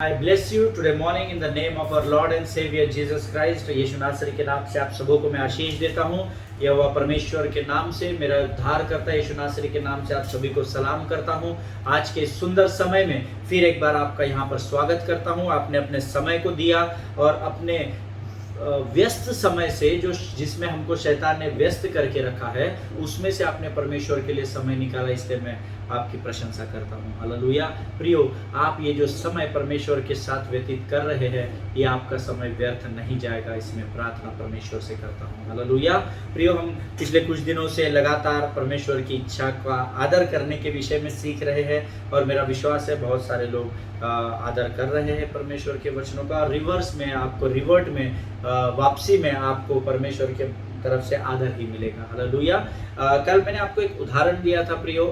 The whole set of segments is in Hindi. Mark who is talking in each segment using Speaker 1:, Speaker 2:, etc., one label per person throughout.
Speaker 1: I bless you today morning in the name of our Lord and Savior Jesus Christ. यीशु नासरी के नाम से आप सबों को मैं आशीष देता हूँ। यहोवा परमेश्वर के नाम से मेरा उद्धार करता है। यीशु नासरी के नाम से आप सभी को सलाम करता हूँ। आज के सुंदर समय में फिर एक बार आपका यहाँ पर स्वागत करता हूँ। आपने अपने समय को दिया और अपने व्यस्त समय से जिसमें हमको शैतान ने व्यस्त करके रखा है उसमें से आपने परमेश्वर के लिए समय निकाला, इसलिए मैं आपकी प्रशंसा करता हूँ। हालेलुया। प्रियो, आप ये जो समय परमेश्वर के साथ व्यतीत कर रहे हैं ये आपका समय व्यर्थ नहीं जाएगा, इसमें प्रार्थना परमेश्वर से करता हूँ। हालेलुया। प्रियो, हम पिछले कुछ दिनों से लगातार परमेश्वर की इच्छा का आदर करने के विषय में सीख रहे हैं और मेरा विश्वास है बहुत सारे लोग आदर कर रहे हैं परमेश्वर के वचनों का। रिवर्स में आपको, रिवर्ट में, वापसी में आपको परमेश्वर के तरफ से आदर ही मिलेगा। हालेलुया। कल मैंने आपको एक उदाहरण दिया था प्रियो।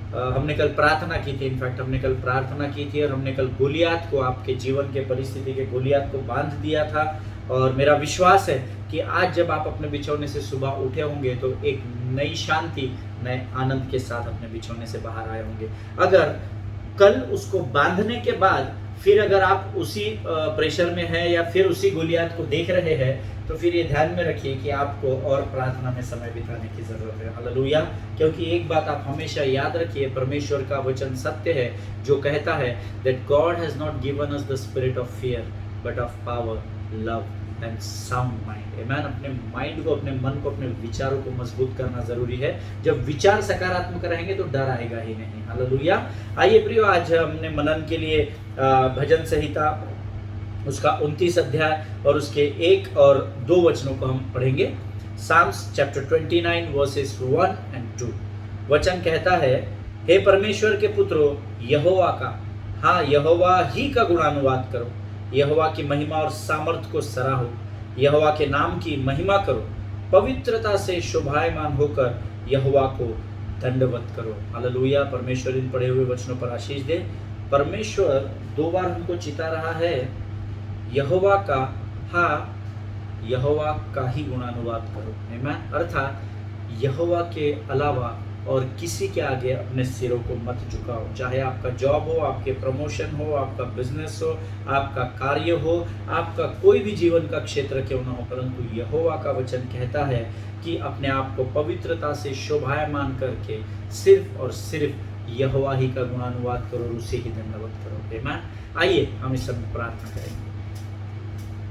Speaker 1: हमने कल प्रार्थना की थी, इनफैक्ट हमने कल प्रार्थना की थी और हमने कल गोलियात को, आपके जीवन के परिस्थिति के गोलियात को बांध दिया था। और मेरा विश्वास है कि आज जब आप अपने बिछौने से सुबह उठे होंगे तो एक नई शांति, नए आनंद के साथ अपने बिछौने से बाहर आए होंगे। अगर कल उसको बांधने के बाद फिर अगर आप उसी प्रेशर में हैं या फिर उसी गोलियात को देख रहे हैं तो फिर ये ध्यान में रखिए कि आपको और प्रार्थना में समय बिताने की जरूरत है। हालेलुया। क्योंकि एक बात आप हमेशा याद रखिए, परमेश्वर का वचन सत्य है जो कहता है that God has not given us the spirit of fear but of power, love and sound mind. आमेन। अपने माइंड को, अपने मन को, अपने विचारों को मजबूत करना जरूरी है। जब विचार सकारात्मक रहेंगे तो डर आएगा ही नहीं। हालेलुया। आइए प्रियो, आज हमने मनन के लिए भजन संहिता उसका 29 अध्याय और उसके 1 और 2 वचनों को हम पढ़ेंगे। Psalms chapter 29 verses 1 and 2। वचन कहता है, हे परमेश्वर के पुत्रों, यहोवा का, हाँ यहोवा ही का गुणानुवाद करो। यहोवा की महिमा और सामर्थ को सराहो। यहोवा के नाम की महिमा करो। पवित्रता से शोभायमान होकर यहोवा को दंडवत करो। हालेलुया। परमेश्वर इन पढ़े हुए वचनों पर आशीष दे। परमेश्वर 2 बार हमको चिता रहा है, यहोवा का, हाँ यहोवा का ही गुणानुवाद करो। आमीन। अर्थात यहोवा के अलावा और किसी के आगे अपने सिरों को मत झुकाओ। चाहे आपका जॉब हो, आपके प्रमोशन हो, आपका बिजनेस हो, आपका कार्य हो, आपका कोई भी जीवन का क्षेत्र क्यों ना हो, परंतु यहोवा का वचन कहता है कि अपने आप को पवित्रता से शोभायमान करके सिर्फ और सिर्फ यहोवा ही का गुणानुवाद करो और उसे ही दंडवत करो। आमीन। आइए हम इस सब प्रार्थना करेंगे।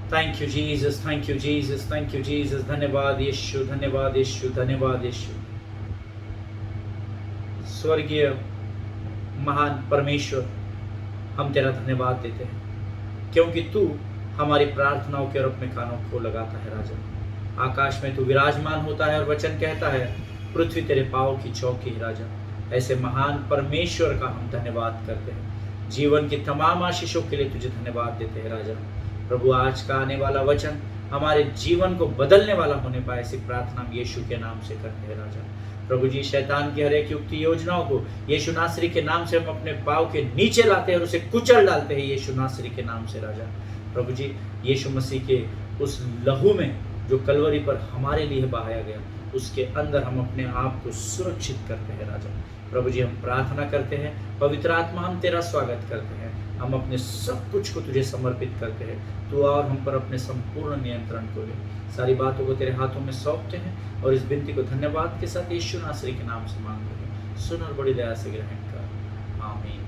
Speaker 1: Thank you Jesus, thank you Jesus, thank you Jesus. धन्यवाद यीशु, धन्यवाद यीशु, धन्यवाद यीशु। स्वर्गीय महान परमेश्वर, हम तेरा धन्यवाद देते हैं क्योंकि तू हमारी प्रार्थनाओं के रूप में कानों को लगाता है। राजा, आकाश में तू विराजमान होता है और वचन कहता है पृथ्वी तेरे पाँव की चौकी है। राजा, ऐसे महान परमेश्वर का हम धन्यवाद करते हैं। जीवन की तमाम आशीषों के लिए तुझे धन्यवाद देते हैं। राजा प्रभु, आज का आने वाला वचन हमारे जीवन को बदलने वाला होने पाए, ऐसी प्रार्थना हम यीशु के नाम से करते हैं। राजा प्रभु जी, शैतान की हर एक युक्ति योजनाओं को यीशु नासरी के नाम से हम अपने पाँव के नीचे लाते हैं और उसे कुचल डालते हैं यीशु नासरी के नाम से। राजा प्रभु जी, यीशु मसीह के उस लहू में जो कलवरी पर हमारे लिए बहाया गया, उसके अंदर हम अपने आप को सुरक्षित करते हैं। राजा प्रभु जी, हम प्रार्थना करते हैं, पवित्र आत्मा हम तेरा स्वागत करते हैं। हम अपने सब कुछ को तुझे समर्पित करते हैं। तू और हम पर अपने संपूर्ण नियंत्रण को ले। सारी बातों को तेरे हाथों में सौंपते हैं और इस विनती को धन्यवाद के साथ यीशु नासरी के नाम से मांगते हैं। सुन और बड़ी दया से ग्रहण कर। आमीन।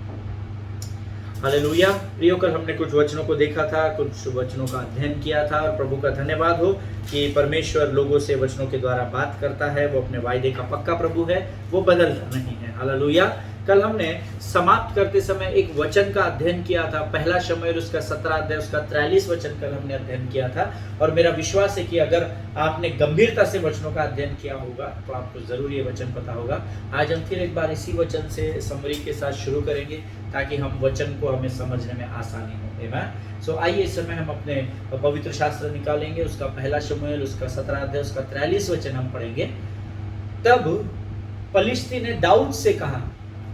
Speaker 1: हालेलुया। प्रियो, कल हमने कुछ वचनों को देखा था, कुछ वचनों का अध्ययन किया था और प्रभु का धन्यवाद हो कि परमेश्वर लोगों से वचनों के द्वारा बात करता है। वो अपने वायदे का पक्का प्रभु है, वो बदलता नहीं है। हालेलुया। कल हमने समाप्त करते समय एक वचन का अध्ययन किया था, पहला शमूएल उसका 17 अध्याय उसका 43 वचन कल हमने अध्ययन किया था। और मेरा विश्वास है कि अगर आपने गंभीरता से वचनों का अध्ययन किया होगा तो आपको जरूर ये वचन पता होगा। आज हम फिर एक बार इसी वचन से समरी के साथ शुरू करेंगे ताकि हम वचन को हमें समझने में आसानी हो। आमीन। सो आइए इस समय हम अपने पवित्र शास्त्र निकालेंगे, उसका पहला शमूएल उसका 17 अध्याय उसका 43 वचन हम पढ़ेंगे। तब पलिश्ती ने दाऊद से कहा,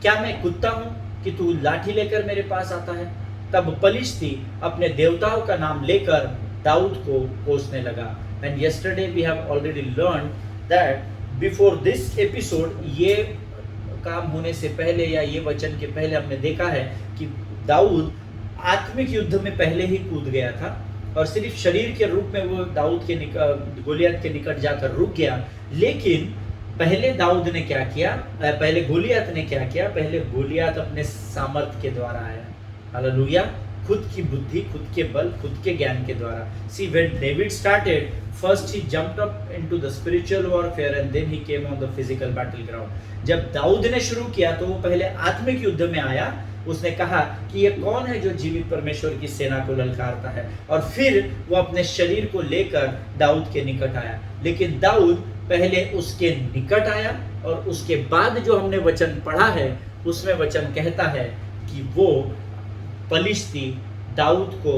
Speaker 1: क्या मैं कुत्ता हूं कि तू लाठी लेकर मेरे पास आता है? तब पलिश्ती अपने देवताओं का नाम लेकर दाऊद को कोसने लगा। And yesterday we have already learn that before this episode, ये काम होने से पहले या ये वचन के पहले हमने देखा है कि दाऊद आत्मिक युद्ध में पहले ही कूद गया था और सिर्फ शरीर के रूप में वो दाऊद के गोलियत के निकट जाकर रुक गया। लेकिन पहले दाऊद ने क्या किया, पहले गोलियत ने क्या किया, पहले गोलियत अपने सामर्थ्य के द्वारा आया। हालेलुया। खुद की बुद्धि, खुद के बल, खुद के ज्ञान के द्वारा। See when David started, first he jumped up into the spiritual warfare and then he came on the physical battleground. जब दाऊद ने शुरू किया तो वो पहले आत्मिक युद्ध में आया। उसने कहा कि ये कौन है जो जीवित परमेश्वर की सेना को ललकारता है, और फिर वो अपने शरीर को लेकर दाऊद के निकट आया। लेकिन दाऊद पहले उसके निकट आया और उसके बाद जो हमने वचन पढ़ा है उसमें वचन कहता है कि वो पलिश्ती दाऊद को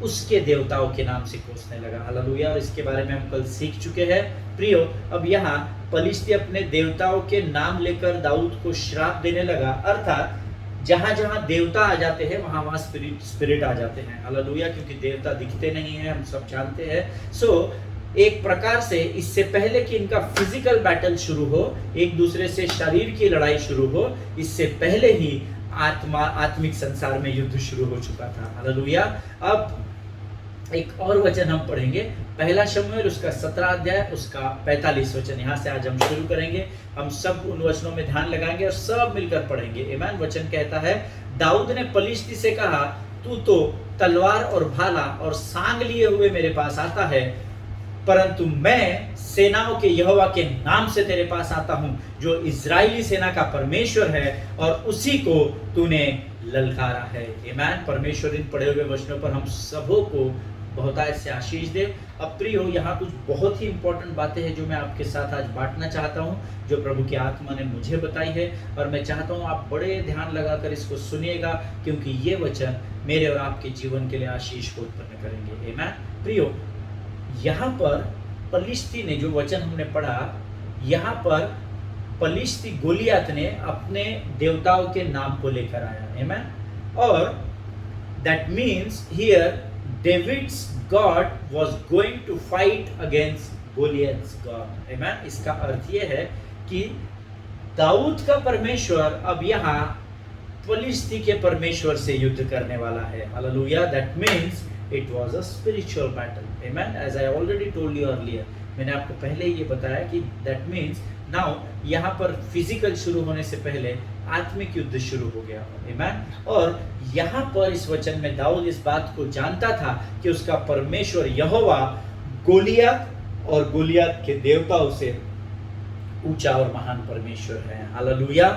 Speaker 1: उसके देवताओं के नाम से कोसने लगा। हालेलुया। और इसके बारे में हम कल सीख चुके हैं प्रियो। अब यहाँ पलिश्ती अपने देवताओं के नाम लेकर दाऊद को श्राप देने लगा, अर्थात जहां जहां देवता आ जाते हैं वहां वहां स्पिरिट आ जाते हैं। हालेलुया। क्योंकि देवता दिखते नहीं हैं, हम सब जानते हैं। एक प्रकार से इससे पहले कि इनका फिजिकल बैटल शुरू हो, एक दूसरे से शरीर की लड़ाई शुरू हो, इससे पहले ही आत्मिक संसार में युद्ध शुरू हो चुका था। हालेलुया। अब एक और वचन हम पढ़ेंगे, पहला शमूएल उसका 17 अध्याय उसका 45 वचन। यहाँ से आज हम शुरू करेंगे। हम सब उन वचनों में ध्यान लगाएंगे और सब मिलकर पढ़ेंगे। आमीन। वचन कहता है, दाऊद ने पलिश्ती से कहा, तू तो तलवार और भाला और सांग लिए हुए मेरे पास आता है, परंतु मैं सेनाओं के यहोवा के नाम से तेरे पास आता हूं, जो इजरायली सेना का परमेश्वर है, और उसी को तूने ललकारा है। आमीन। परमेश्वर इन पढ़े हुए वचनों पर हम सबों को बहुतायत से आशीष दे। अब प्रियो, यहाँ कुछ बहुत ही इंपॉर्टेंट बातें हैं जो मैं आपके साथ आज बांटना चाहता हूँ, जो प्रभु की आत्मा ने मुझे बताई है, और मैं चाहता हूँ आप बड़े ध्यान लगाकर इसको सुनिएगा, क्योंकि ये वचन मेरे और आपके जीवन के लिए आशीष को उत्पन्न करेंगे। आमीन। प्रियो, यहाँ पर पलिश्ती ने जो वचन हमने पढ़ा, यहाँ पर पलिश्ती गोलियत ने अपने देवताओं के नाम को लेकर आया। आमीन। और that means here David's God was going to fight against Goliath's God. Amen. इसका अर्थ ये है कि दाऊद का परमेश्वर अब यहाँ पलिश्ती के परमेश्वर से युद्ध करने वाला है। Hallelujah. That means it was a spiritual battle. Amen. As I already told you earlier, मैंने आपको पहले ये बताया कि that means now यहाँ पर फिजिकल शुरू होने से पहले आत्मिक युद्ध शुरू हो गया। आमीन। और यहाँ पर इस वचन में दाऊद इस बात को जानता था कि उसका परमेश्वर यहोवा गोलियत और गोलियत के देवताओं से ऊंचा और महान परमेश्वर है। हालेलुया।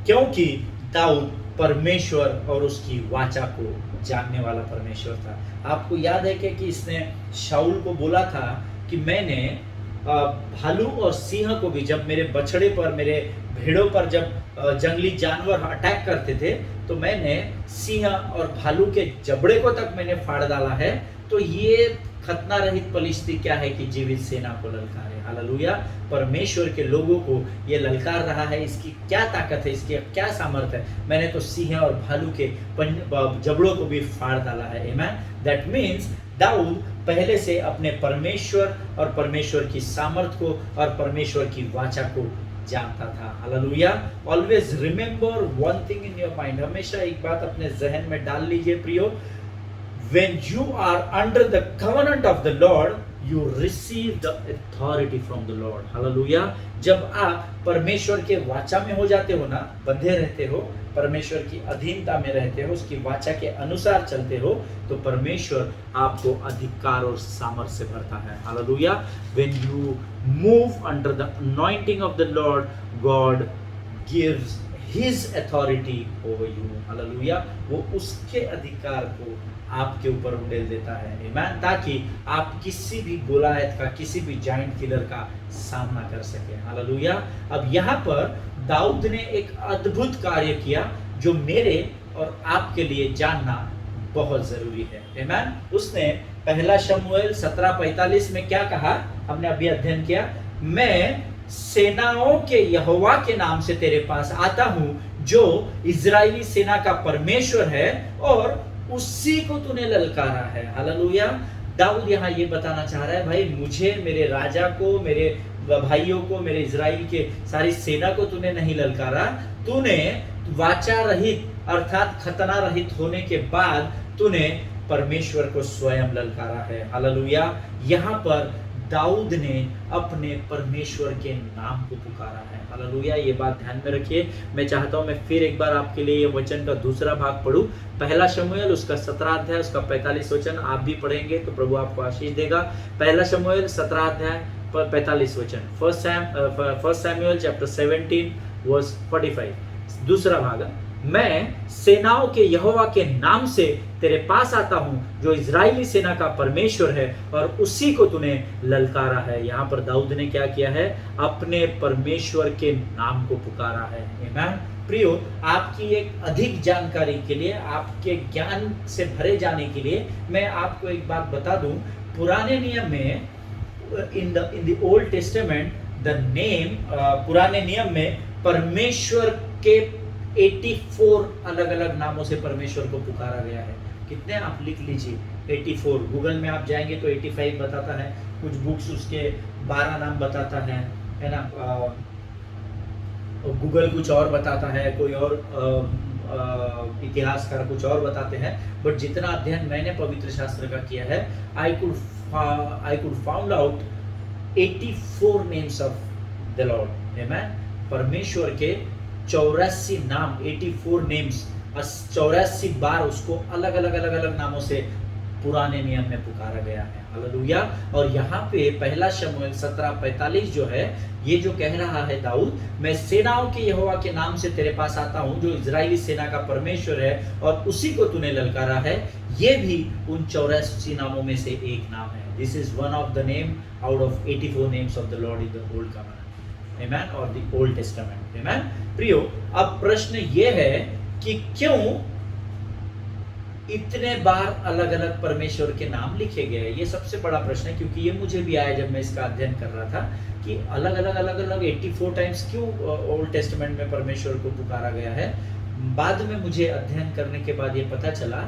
Speaker 1: क्योंकि दाऊद परमेश्वर और उसकी वाचा को जानने वाला परमेश्वर था। आपको याद है कि इसने शाऊल को बोला था कि मैंने भालू और सिंह को भी, जब मेरे बछड़े पर, मेरे भेड़ों पर जब जंगली जानवर अटैक करते थे, तो मैंने सिंह और भालू के जबड़े को तक मैंने फाड़ डाला है। तो ये खतना रहित पलिश्ती क्या है कि जीवित सेना को ललकारे। हालेलुया। परमेश्वर के लोगों को ये ललकार रहा है। इसकी क्या ताकत है, इसकी क्या सामर्थ है। मैंने तो सिंह और भालू के जबड़ों को भी फाड़ डाला है। आमीन। दैट मीन्स दाऊद पहले से अपने परमेश्वर और परमेश्वर की सामर्थ को और परमेश्वर की वाचा को जानता था। Hallelujah. Always remember one thing in your mind. हमेशा एक बात अपने जहन में डाल लीजिए प्रियो, when you are under the covenant of the Lord, you receive the authority from the Lord. Hallelujah. जब आप परमेश्वर के वाचा में हो जाते हो ना, बंधे रहते हो, परमेश्वर की अधीनता में रहते हो, उसकी वाचा के अनुसार चलते हो, तो परमेश्वर आपको अधिकार और सामर्थ्य से भरता है। Hallelujah. When you move under the anointing of the Lord, God gives His authority over you. Hallelujah. वो उसके अधिकार को आपके ऊपर उंडेल देता है। आमीन। ताकि आप किसी भी गोलायत का, किसी भी जाइंट किलर का सामना कर सके। हालेलुया। अब यहाँ पर दाऊद ने एक अद्भुत कार्य किया जो मेरे और आपके लिए जानना बहुत जरूरी है। आमीन। उसने पहला शमूएल 17:45 में क्या कहा, हमने अभी अध्ययन किया, मैं सेनाओं के यहोवा के नाम से तेरे पास आता हूं, जो इजरायली सेना का परमेश्वर है, और उसी को तूने ललकारा है। हालेलुया। दाऊद यहाँ ये बताना चाह रहा है, भाई मुझे, मेरे राजा को, मेरे भाइयों को, मेरे इजराइल के सारी सेना को तूने नहीं ललकारा, तूने वाचा रहित अर्थात खतना रहित होने के बाद तूने परमेश्वर को स्वयं ललकारा है। हालेलुया। यहाँ पर दाऊद ने अपने परमेश्वर के नाम को पुकारा है। हालेलुया। ये बात ध्यान में रखिए। मैं चाहता हूं मैं फिर एक बार आपके लिए ये वचन का दूसरा भाग पढ़ूं। पहला शमूएल उसका 17 अध्याय उसका 45 वचन आप भी पढ़ेंगे तो प्रभु आपको आशीष देगा। पहला शमूएल 17 अध्याय 45 वचन। First Samuel chapter 17 verse 45। दूसरा भाग, मैं सेनाओं के यहोवा के नाम से तेरे पास आता हूं जो इजरायली सेना का परमेश्वर है और उसी को तूने ललकारा है। यहाँ पर दाऊद ने क्या किया है? अपने परमेश्वर के नाम को पुकारा है। आमीन। प्रियो, आपकी एक अधिक जानकारी के लिए, आपके ज्ञान से भरे जाने के लिए मैं आपको एक बात बता दूं। पुराने नियम में in the old testament the name, पुराने नियम में परमेश्वर के 84 अलग अलग नामों से परमेश्वर को पुकारा गया है। कितने आप लिख लीजिए, 84। गूगल में आप जाएंगे तो 85 बताता है, कुछ बुक्स उसके 12 नाम बताता है ना। गूगल कुछ और बताता है, कोई और इतिहासकार कुछ और बताते हैं। बट जितना अध्ययन मैंने पवित्र शास्त्र का किया है, I could found out 84 names of the Lord. आमीन। परमेश्वर के 84 नाम, 84 नेम्स, 84 बार उसको अलग अलग नामों से पुराने नियम में पुकारा गया है। हालेलुया। और यहाँ पे पहला शमूएल 17:45 जो है, ये जो कह रहा है दाऊद, मैं सेनाओं के यहोवा के नाम से तेरे पास आता हूँ जो इजरायली सेना का परमेश्वर है और उसी को तूने ललकारा है, ये भी उन 84 नामों में से एक नाम है। This is one of the name out of 84 names of the Lord in the old covenant. आमीन। और द ओल्ड टेस्टामेंट। आमीन। प्रियो, अब प्रश्न ये है कि क्यों इतने बार अलग अलग परमेश्वर के नाम लिखे गए? ये सबसे बड़ा प्रश्न है, क्योंकि ये मुझे भी आया जब मैं इसका अध्ययन कर रहा था कि अलग अलग 84 टाइम्स क्यों ओल्ड टेस्टामेंट में परमेश्वर को पुकारा गया है। बाद में मुझे अध्ययन करने के बाद ये पता चला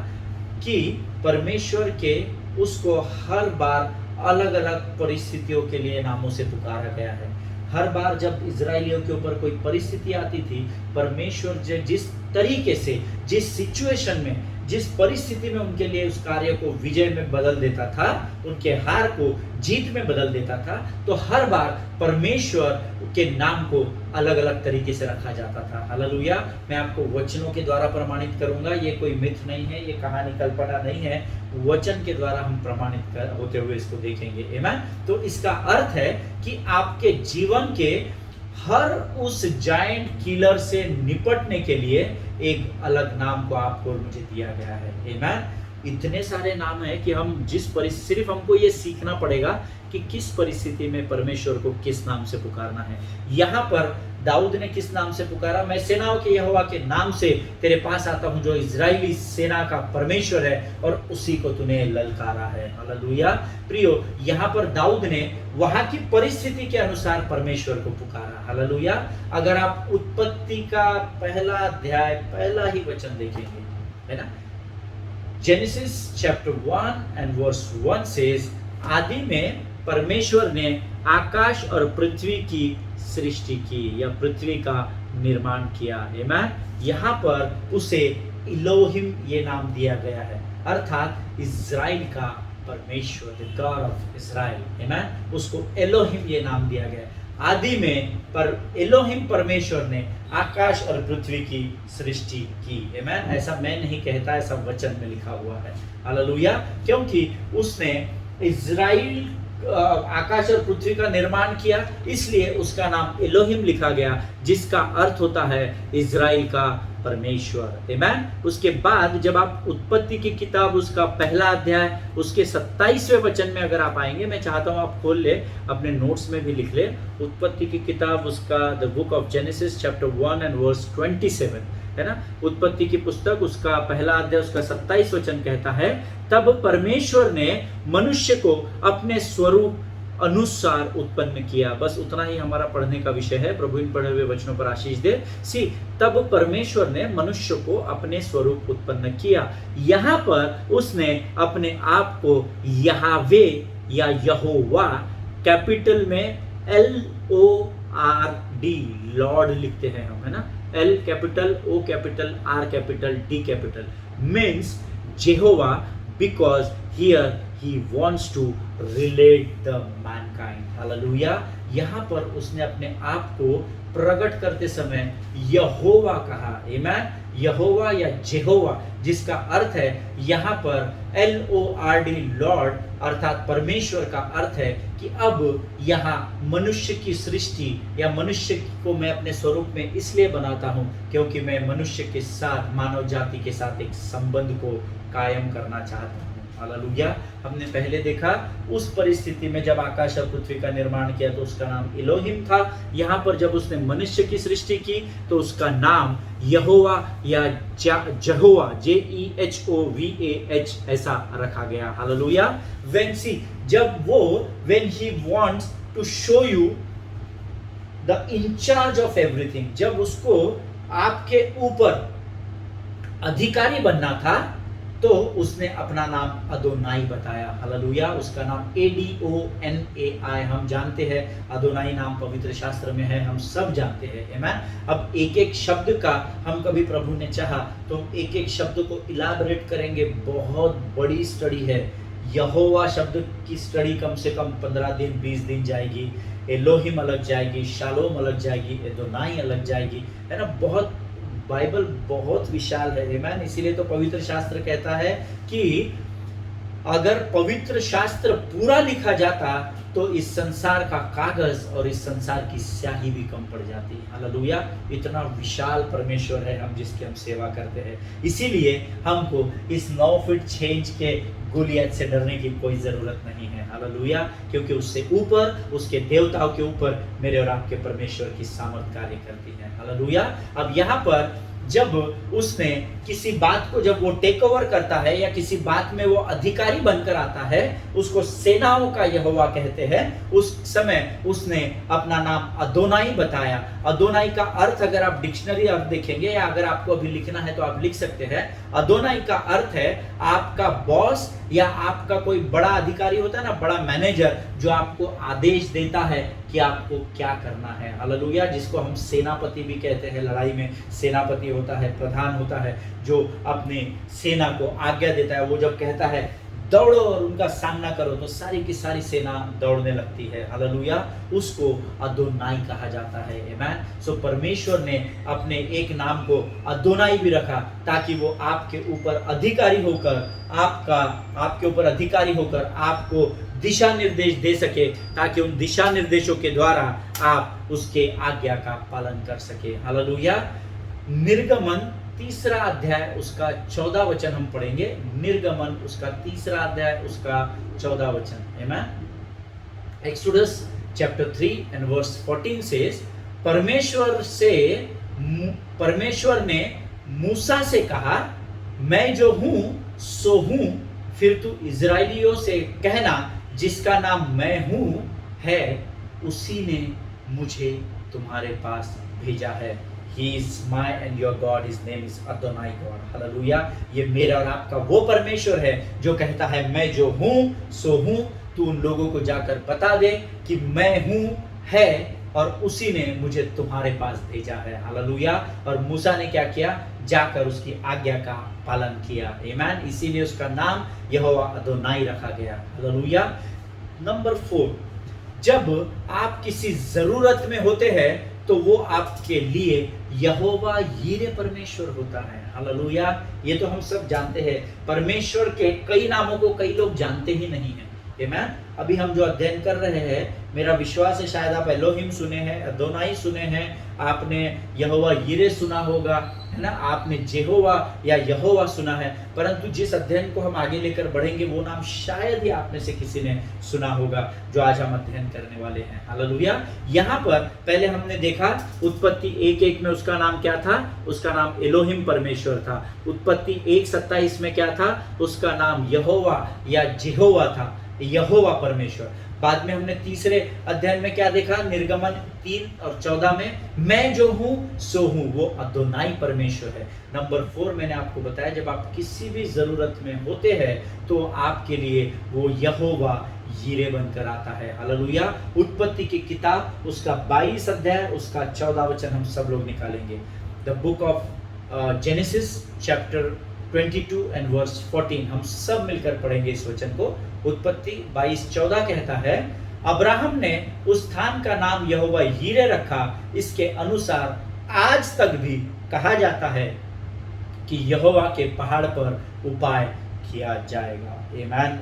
Speaker 1: कि परमेश्वर के उसको हर बार अलग अलग परिस्थितियों के लिए नामों से पुकारा गया है। हर बार जब इजरायलियों के ऊपर कोई परिस्थिति आती थी, परमेश्वर जिस तरीके से, जिस सिचुएशन में, जिस परिस्थिति में उनके लिए उस कार्य को विजय में बदल देता था, उनके हार को जीत में बदल देता था, तो हर बार परमेश्वर के नाम को अलग अलग तरीके से रखा जाता था। हालेलुया। मैं आपको वचनों के द्वारा प्रमाणित करूंगा। ये कोई मिथ नहीं है, ये कहानी कल्पना नहीं है, वचन के द्वारा हम प्रमाणित होते हुए इसको देखेंगे। आमीन। तो इसका अर्थ है कि आपके जीवन के हर उस जायंट किलर से निपटने के लिए एक अलग नाम को आपको और मुझे दिया गया है। आमीन। इतने सारे नाम है कि हम सिर्फ हमको ये सीखना पड़ेगा कि किस परिस्थिति में परमेश्वर को किस नाम से पुकारना है। यहाँ पर दाऊद ने किस नाम से पुकारा? मैं सेनाओं के यहोवा के नाम से तेरे पास आता हूं जो इजरायली सेना का परमेश्वर है और उसी को तूने ललकारा है। हालेलुया। प्रियो, यहाँ पर दाऊद ने वहां की परिस्थिति के अनुसार परमेश्वर को पुकारा। हालेलुया। अगर आप उत्पत्ति का पहला अध्याय पहला ही वचन देखेंगे, है ना, Genesis chapter 1 and verse 1 says, आदि में परमेश्वर ने आकाश और पृथ्वी की सृष्टि की या पृथ्वी का निर्माण किया। आमीन। यहाँ पर उसे इलोहिम ये नाम दिया गया है, अर्थात इज़राइल का परमेश्वर, द गॉड ऑफ इज़राइल। आमीन। उसको एलोहिम ये नाम दिया गया। आदि में पर एलोहिम परमेश्वर ने आकाश और पृथ्वी की सृष्टि की। आमीन। ऐसा मैं नहीं कहता, ऐसा वचन में लिखा हुआ है। हालेलुया। क्योंकि उसने इज़राइल आकाश और पृथ्वी का निर्माण किया, इसलिए उसका नाम एलोहिम लिखा गया, जिसका अर्थ होता है इज़राइल का परमेश्वर। आमीन। उसके बाद जब आप उत्पत्ति की किताब उसका पहला अध्याय उसके 27वें वचन में अगर आप आएंगे, मैं चाहता हूं आप खोल ले, अपने नोट्स में भी लिख ले। उत्पत्ति की किताब उसका the book of Genesis chapter 1 and verse 27, है ना, उत्पत्ति की पुस्तक उसका पहला अध्याय उसका 27 वचन कहता है, तब परमेश्वर ने मनुष्य को अपने स्वरूप अनुसार उत्पन्न किया। बस उतना ही हमारा पढ़ने का विषय है। प्रभु इन पढ़े हुए वचनों पर आशीष दे। तब परमेश्वर ने मनुष्य को अपने स्वरूप उत्पन्न किया। यहाँ पर उसने अपने आप को यहावे या यहोवा, कैपिटल में LORD, लॉर्ड लिखते हैं हम, है ना, L capital, O capital, R capital, D capital, means Jehovah, because here he wants to relate the mankind. Hallelujah. यहाँ पर उसने अपने आप को प्रकट करते समय यहोवा कहा। आमीन। यहोवा या जेहोवा, जिसका अर्थ है यहाँ पर LORD, लॉर्ड, अर्थात परमेश्वर का अर्थ है कि अब यहाँ मनुष्य की सृष्टि या मनुष्य को मैं अपने स्वरूप में इसलिए बनाता हूँ क्योंकि मैं मनुष्य के साथ, मानव जाति के साथ एक संबंध को कायम करना चाहता हूँ। हालेलुया। हमने पहले देखा उस परिस्थिति में जब आकाश और पृथ्वी का निर्माण किया तो उसका नाम इलोहिम था। यहाँ पर जब उसने मनुष्य की सृष्टि की तो उसका नाम यहोवा या जहोवा, JEHOVAH ऐसा रखा गया। Hallelujah. when he wants to show you the in charge of everything, जब उसको आपके ऊपर अधिकारी बनना था तो उसने अपना नाम अदोनाई बताया। हालेलुया। उसका नाम ADONAI, हम जानते हैं अदोनाई नाम पवित्र शास्त्र में है, हम सब जानते हैं। आमीन। अब एक एक शब्द का हम कभी प्रभु ने चाहा तो एक एक शब्द को इलाबरेट करेंगे, बहुत बड़ी स्टडी है। यहोवा शब्द की स्टडी कम से कम 15 दिन 20 दिन जाएगी। एलोहिम अलग जाएगी, शालोम अलग जाएगी, एदोनाई अलग जाएगी, है ना। बहुत बाइबल बहुत विशाल है। आमीन। इसीलिए तो पवित्र शास्त्र कहता है कि अगर पवित्र शास्त्र पूरा लिखा जाता तो इस संसार का कागज और इस संसार की स्याही भी कम पड़ जाती। हालेलुया। इतना विशाल परमेश्वर है हम जिसकी हम सेवा करते हैं। इसीलिए हमको इस 9 फीट 6 इंच के गोलियत से डरने की कोई जरूरत नहीं है। हालेलुया। क्योंकि उससे ऊपर, उसके देवताओं के ऊपर मेरे और आपके परमेश्वर की सामर्थ कार्य करती है। हालेलुया। अब यहाँ पर जब उसने किसी बात को, जब वो टेक ओवर करता है या किसी बात में वो अधिकारी बनकर आता है, उसको सेनाओं का यहोवा कहते हैं। उस समय उसने अपना नाम अदोनाई बताया। अदोनाई का अर्थ अगर आप डिक्शनरी अर्थ देखेंगे या अगर आपको अभी लिखना है तो आप लिख सकते हैं। अदोनाई का अर्थ है आपका बॉस या आपका कोई बड़ा अधिकारी होता है ना, बड़ा मैनेजर, जो आपको आदेश देता है कि आपको क्या करना है। हालेलुया। जिसको हम सेनापति भी कहते हैं। लड़ाई में सेनापति होता है, प्रधान होता है, जो अपने सेना को आज्ञा देता है। वो जब कहता है दौड़ो और उनका सामना करो तो सारी की सारी सेना दौड़ने लगती है। हालेलुया। उसको अदोनाई कहा जाता है। आमीन। सो परमेश्वर ने अपने एक नाम को अदोनाई भी रखा ताकि वो आपके ऊपर अधिकारी होकर, आपके ऊपर अधिकारी होकर आपको दिशा निर्देश दे सके, ताकि उन दिशा निर्देशों के द्वारा आप उसके आज्ञा का पालन कर सके। हालेलुया। निर्गमन 3 अध्याय उसका 14 वचन हम पढ़ेंगे। निर्गमन उसका 3 अध्याय उसका 14 वचन। आमीन। Exodus chapter 3 and verse 14 says, परमेश्वर ने मूसा से कहा, मैं जो हूं सो हूं, फिर तू इजराइलियों से कहना जिसका नाम मैं हूं है, उसी ने मुझे तुम्हारे पास भेजा है। He is my and your God, his name is Adonai God. Hallelujah. ये मेरा और आपका वो परमेश्वर है जो कहता है मैं जो हूं सो हूं, तू उन लोगों को जाकर बता दे कि मैं हूं है और उसी ने मुझे तुम्हारे पास भेजा है। हालेलुया। और मूसा ने क्या किया? जाकर उसकी आज्ञा का पालन किया। आमीन। इसीलिए उसका नाम यहोवा अदोनाई रखा गया। हालेलुया। नंबर 4, जब आप किसी जरूरत में होते हैं तो वो आपके लिए यहोवा यीरे परमेश्वर होता है। हालेलुया। ये तो हम सब जानते हैं। परमेश्वर के कई नामों को कई लोग जानते ही नहीं हैं। आमीन। अभी हम जो अध्ययन कर रहे हैं, मेरा विश्वास है शायद आप एलोहिम सुने हैं, अदोनाई सुने हैं, आपने यहोवा यीरे सुना होगा, है ना, आपने जेहोवा या यहोवा सुना है। परंतु जिस अध्ययन को हम आगे लेकर बढ़ेंगे वो नाम शायद ही आप में से किसी ने सुना होगा जो आज हम अध्ययन करने वाले हैं। हालेलुया। यहाँ पर पहले हमने देखा उत्पत्ति 1:1 में उसका नाम क्या था? उसका नाम एलोहिम परमेश्वर था। उत्पत्ति 1:27 में क्या था? उसका नाम यहोवा या जेहोवा था, यहोवा परमेश्वर। बाद में हमने तीसरे अध्याय में क्या देखा? निर्गमन 3 और 14 में मैं जो हूं सो हूं, वो अदोनाई परमेश्वर है। नंबर 4 मैंने आपको बताया, जब आप किसी भी जरूरत में होते हैं तो आपके लिए वो यहोवा यीरे बनकर आता है। हालेलुया। उत्पत्ति की किताब उसका 22 अध्याय उसका 14 वचन हम सब लोग निकालेंगे। The book of Genesis chapter 22 and verse 14, हम सब मिलकर पढ़ेंगे इस वचन को। उत्पत्ति 22:14 कहता है, अब्राहम ने उस स्थान का नाम यहोवा यीरे रखा। इसके अनुसार आज तक भी कहा जाता है कि यहोवा के पहाड़ पर उपाय किया जाएगा। आमीन।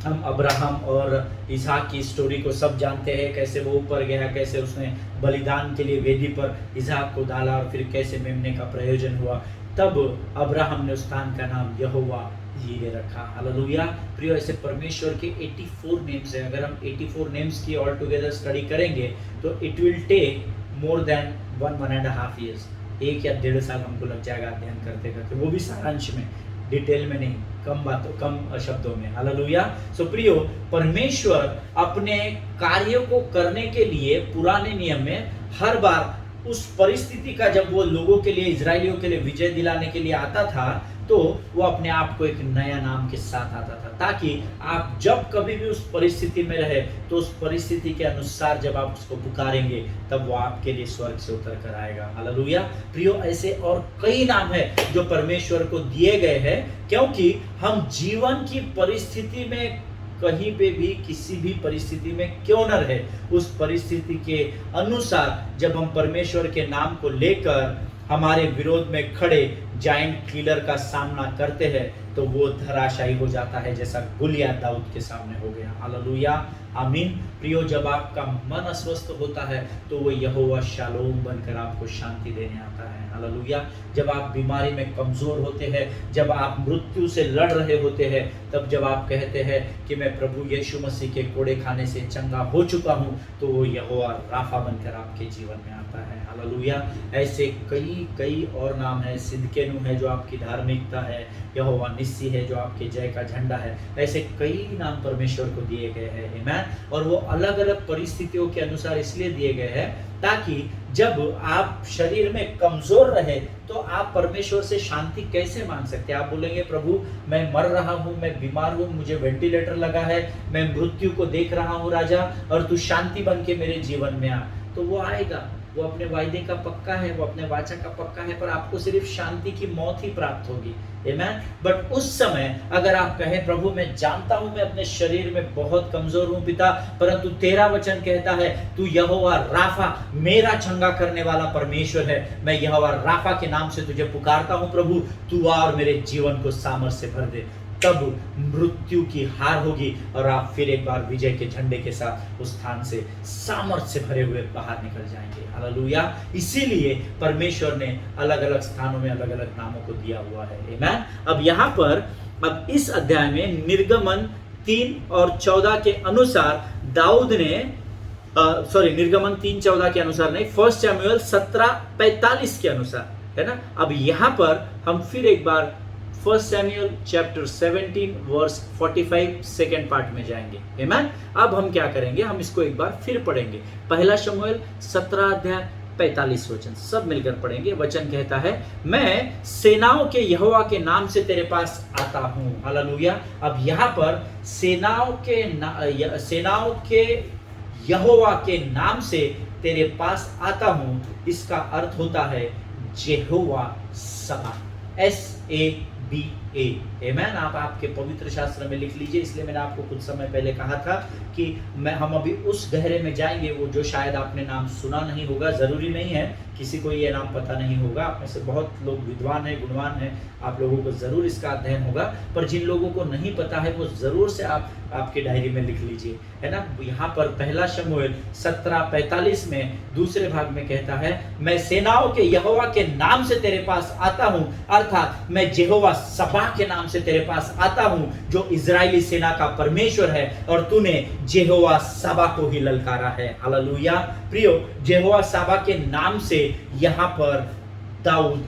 Speaker 1: हम अब्राहम और इसहाक की स्टोरी को सब जानते हैं, कैसे वो ऊपर गया, कैसे उसने बलिदान के लिए वेदी पर इसहाक को डाला और फिर कैसे मेमने का प्रयोजन हुआ। तब अब्राहम ने उस स्थान का नाम यहोवा यीरे रखा। हालेलुया। प्रिय, ऐसे परमेश्वर के 84 नेम्स है। अगर हम 84 नेम्स की ऑल टुगेदर स्टडी करेंगे तो it will take more than 1.5 years, 1 या 1.5 साल हमको लग जाएगा अध्ययन करते करते, वो भी सारांश में, डिटेल में नहीं, कम शब्दों में। हालेलुया। सो प्रियो, परमेश्वर अपने कार्यों को करने के लिए पुराने नियम में हर बार उस परिस्थिति का, जब वो लोगों के लिए, इजरायलियों के लिए विजय दिलाने के लिए आता था, तो वो अपने आप को एक नया नाम के साथ आता था, ताकि आप जब कभी भी उस परिस्थिति में रहे तो उस परिस्थिति के अनुसार जब आप उसको पुकारेंगे तब वो आपके लिए स्वर्ग से उतर कर आएगा। हालेलुया। प्रियो, ऐसे और कई नाम है जो परमेश्वर को दिए गए हैं, क्योंकि हम जीवन की परिस्थिति में कहीं पे भी, किसी भी परिस्थिति में क्यों न रहे, उस परिस्थिति के अनुसार जब हम परमेश्वर के नाम को लेकर हमारे विरोध में खड़े जायंट किलर का सामना करते हैं तो वो धराशायी हो जाता है, जैसा गुलियात दाऊद के सामने हो गया। हालेलुया। आमीन। प्रियो, जब आपका मन अस्वस्थ होता है तो वो यहोवा शालोम बनकर आपको शांति देने आता है। हालेलुया। जब आप बीमारी में कमजोर होते हैं, जब आप मृत्यु से लड़ रहे होते हैं, तब जब आप कहते हैं कि मैं प्रभु यीशु मसीह के कोड़े खाने से चंगा हो चुका हूं, तो वो यहोवा राफा बनकर आपके जीवन में आता है। हालेलुया। ऐसे कई और नाम है। सिदकेनु है जो आपकी धार्मिकता है, यहोवा निस्सी है जो आपके जय का झंडा है। ऐसे कई नाम परमेश्वर को दिए गए हैं। आमीन। और वो अलग अलग परिस्थितियों के अनुसार इसलिए दिए गए हैं ताकि जब आप शरीर में कमजोर रहे तो आप परमेश्वर से शांति कैसे मांग सकते हैं। आप बोलेंगे, प्रभु मैं मर रहा हूं, मैं बीमार हूं, मुझे वेंटिलेटर लगा है, मैं मृत्यु को देख रहा हूं राजा, और तू शांति बन के मेरे जीवन में आ। तो वो आएगा, वो अपने वायदे का पक्का है, वो अपने वाचा का पक्का है, पर आपको सिर्फ शांति की मौत ही प्राप्त होगी। आमीन। बट उस समय अगर आप कहें, प्रभु मैं जानता हूं मैं अपने शरीर में बहुत कमजोर हूं पिता, परंतु तेरा वचन कहता है तू यहोवा राफा, मेरा चंगा करने वाला परमेश्वर है, मैं यहोवा राफा के नाम से तुझे पुकारता हूं प्रभु, तू आ और मेरे जीवन को सामर्थ से भर दे। तब मृत्यु की हार होगी और आप फिर एक बार विजय के झंडे के साथ उस स्थान से सामर्थ से भरे हुए बाहर निकल जाएंगे। हालेलुया। इसीलिए परमेश्वर ने अलग अलग स्थानों में अलग अलग नामों को दिया हुआ है। आमीन। अब यहाँ पर, अब इस अध्याय में निर्गमन 3 और 14 के अनुसार दाऊद ने, निर्गमन 3:14 के अनुसार नहीं, 1 शमूएल 17:45 के अनुसार, है ना। अब यहाँ पर हम फिर एक बार 1 शमूएल चैप्टर 17 वर्स 45 सेकेंड पार्ट में जाएंगे। आमीन। अब हम क्या करेंगे, हम इसको एक बार फिर पढ़ेंगे। 1 शमूएल 17 अध्याय 45 वचन सब मिलकर पढ़ेंगे। वचन कहता है, मैं सेनाओं के यहोवा के नाम से तेरे पास आता हूं। हालेलुया। अब यहाँ पर सेनाओं के यहोवा के नाम से तेरे पास आता हूं, इसका अर्थ होता है यहोवा सबा, SABA। आमीन। आप आपके पवित्र शास्त्र में लिख लीजिए। इसलिए मैंने आपको कुछ समय पहले कहा था कि हम अभी उस गहरे में जाएंगे, वो जो शायद आपने नाम सुना नहीं होगा। जरूरी नहीं है किसी को ये नाम पता नहीं होगा, आप में से बहुत लोग विद्वान हैं, गुणवान हैं, आप लोगों को जरूर इसका अध्ययन होगा, पर जिन लोगों को नहीं पता है वो जरूर से आपकी डायरी में लिख लीजिए, है ना। यहाँ पर 1 शमूएल 17:45 में दूसरे भाग में कहता है, मैं सेनाओं के यहोवा के नाम से तेरे पास आता हूं, अर्थात मैं यहोवा सबा के नाम से तेरे पास आता हूं, जो इजरायली सेना का परमेश्वर है, और तूने यहोवा सबा को ही ललकारा है। हालेलुया। प्रियो, यहोवा सबा के नाम से यहाँ पर दाऊद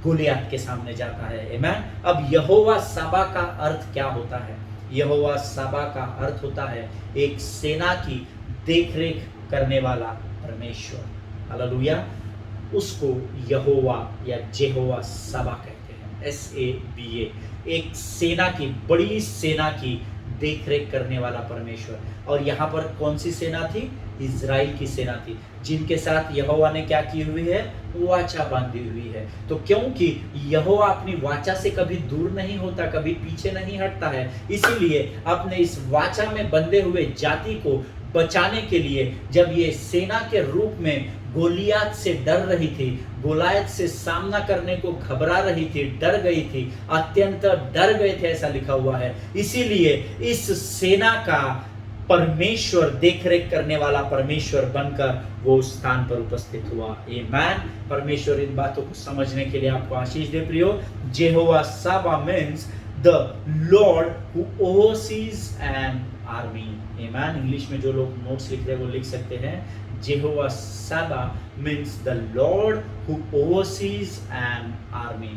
Speaker 1: गोलियत के सामने जाता है। आमीन। अब यहोवा सबा का अर्थ क्या होता है? यहोवा सबा का अर्थ होता है एक सेना की देखरेख करने वाला परमेश्वर। हालेलुया। उसको यहोवा या जेहोवा सबा कहते हैं, SABA। एक सेना की, बड़ी सेना की देख रेख करने वाला परमेश्वर। और यहाँ पर कौन सी सेना थी? इज़राइल की सेना थी, जिनके साथ यहोवा ने क्या की हुई है? वाचा बांधी हुई है। तो क्योंकि यहोवा अपनी वाचा से कभी दूर नहीं होता, कभी पीछे नहीं हटता है, इसीलिए अपने इस वाचा में बंधे हुए जाति को बचाने के लिए जब ये सेना के रूप में गोलियात से डर रही थी, गोलायत से सामना करने को घबरा रही थी, डर गई थी, अत्यंत डर गए थे, ऐसा लिखा हुआ है। इसीलिए इस सेना का परमेश्वर, देखरेख करने वाला परमेश्वर बनकर वो उस स्थान पर उपस्थित हुआ। आमीन। परमेश्वर इन बातों को समझने के लिए आपको आशीष दे प्रियो। जेहोवा साबा means the Lord who overseas an army. आमीन। इंग्लिश में जो लोग नोट्स लिख रहे हैं वो लिख सकते हैं, जेहोवा साबा means the Lord who overseas an army.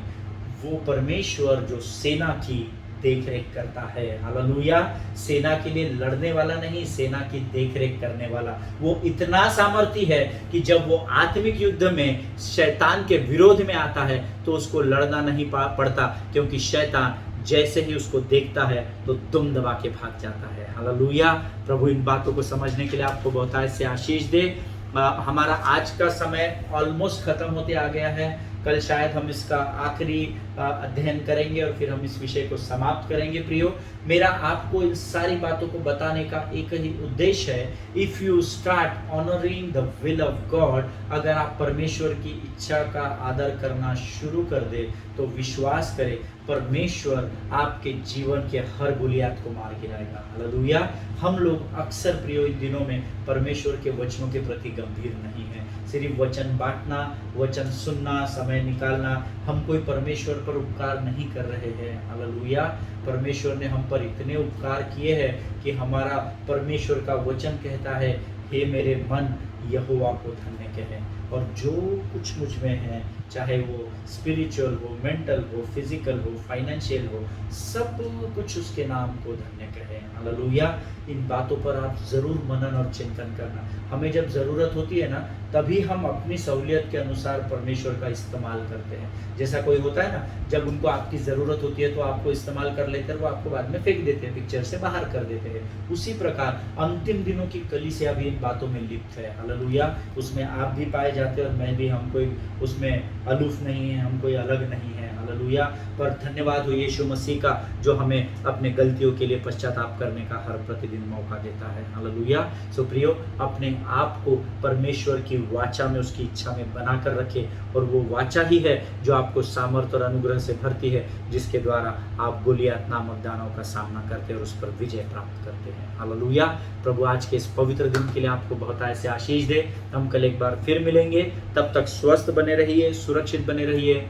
Speaker 1: वो परमेश्वर जो सेना की देखरेख करता है। हालेलुया। सेना के लिए लड़ने वाला नहीं, सेना की देखरेख करने वाला। वो इतना सामर्थी है कि जब वो आत्मिक युद्ध में शैतान के विरोध में आता है तो उसको लड़ना नहीं पड़ता, क्योंकि शैतान जैसे ही उसको देखता है तो दुम दबा के भाग जाता है। हालेलुया। प्रभु इन बातों को समझने के लिए आपको बहुतायत से आशीष दे। हमारा आज का समय ऑलमोस्ट खत्म होते आ गया है। कल शायद हम इसका आखिरी अध्ययन करेंगे और फिर हम इस विषय को समाप्त करेंगे। प्रियो, मेरा आपको इन सारी बातों को बताने का एक ही उद्देश्य है, if you start honouring the will of God, अगर आप परमेश्वर की इच्छा का आदर करना शुरू कर दे तो विश्वास करें, परमेश्वर आपके जीवन के हर बुनियाद को मार गिराएगा। हालेलुया। हम लोग अक्सर प्रियो इन दिनों में परमेश्वर के वचनों के प्रति गंभीर नहीं है। सिर्फ वचन बांटना, वचन सुनना, समय निकालना, हम कोई परमेश्वर पर उपकार नहीं कर रहे हैं। हालेलुया। परमेश्वर ने हम पर इतने उपकार किए हैं कि हमारा परमेश्वर का वचन कहता है, हे मेरे मन यहोवा को धन्य कहे, और जो कुछ मुझ में है, चाहे वो स्पिरिचुअल हो, मेंटल हो, फिजिकल हो, फाइनेंशियल हो, सब कुछ उसके नाम को धन्य कहे। हालेलुया। इन बातों पर आप जरूर मनन और चिंतन करना। हमें जब जरूरत होती है ना, तभी हम अपनी सहूलियत के अनुसार परमेश्वर का इस्तेमाल करते हैं। जैसा कोई होता है ना, जब उनको आपकी जरूरत होती है तो आपको इस्तेमाल कर लेते हैं, वो आपको बाद में फेंक देते हैं, पिक्चर से बाहर कर देते हैं। उसी प्रकार अंतिम दिनों की कलीसिया भी इन बातों में लिप्त है। हालेलुया। उसमें आप भी पाए जाते हैं और मैं भी, हम कोई उसमें अलूफ नहीं है, हम कोई अलग नहीं है। हालेलुया। पर धन्यवाद हो यीशु मसीह का, जो हमें अपने गलतियों के लिए पश्चाताप करने का हर प्रतिदिन मौका देता है। हालेलुया। सो प्रियो, अपने आप को परमेश्वर की वाचा में, उसकी इच्छा में बनाकर रखे, और वो वाचा ही है जो आपको सामर्थ और अनुग्रह से भरती है, जिसके द्वारा आप गोलियत नामक दानों का सामना करते हैं और उस पर विजय प्राप्त करते हैं। हालेलुया। प्रभु आज के इस पवित्र दिन के लिए आपको बहुत ऐसे आशीष दे। हम कल एक बार फिर मिलेंगे, तब तक स्वस्थ बने रहिए, सुरक्षित बने रहिए,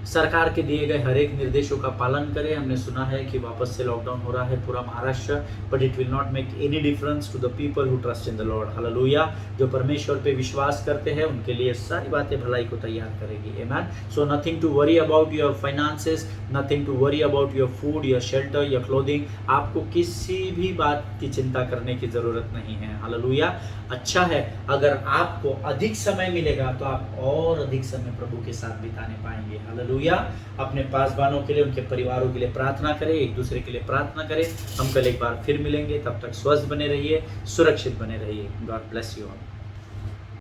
Speaker 1: सरकार के दिए गए हर एक निर्देशों का पालन करें। हमने सुना है कि वापस से लॉकडाउन हो रहा है पूरा Maharashtra, but it will not make any difference to the people who trust in the Lord. Hallelujah. जो परमेश्वर पे विश्वास करते हैं उनके लिए सारी बातें भलाई को तैयार करेगी। आमीन। So nothing to worry about your finances, nothing to worry about your food, your shelter, your clothing. आपको किसी भी बात की चिंता करने की जरूरत नहीं है। हालेलुया। अच्छा है, अगर आपको अधिक समय मिलेगा तो आप और अधिक समय प्रभु के साथ बिताने पाएंगे। हालेलुया। अपने पासवानों के लिए, उनके परिवारों के लिए प्रार्थना करें, एक दूसरे के लिए प्रार्थना करें। हम कल एक बार फिर मिलेंगे, तब तक स्वस्थ बने रहिए, सुरक्षित बने रहिए। God bless you all.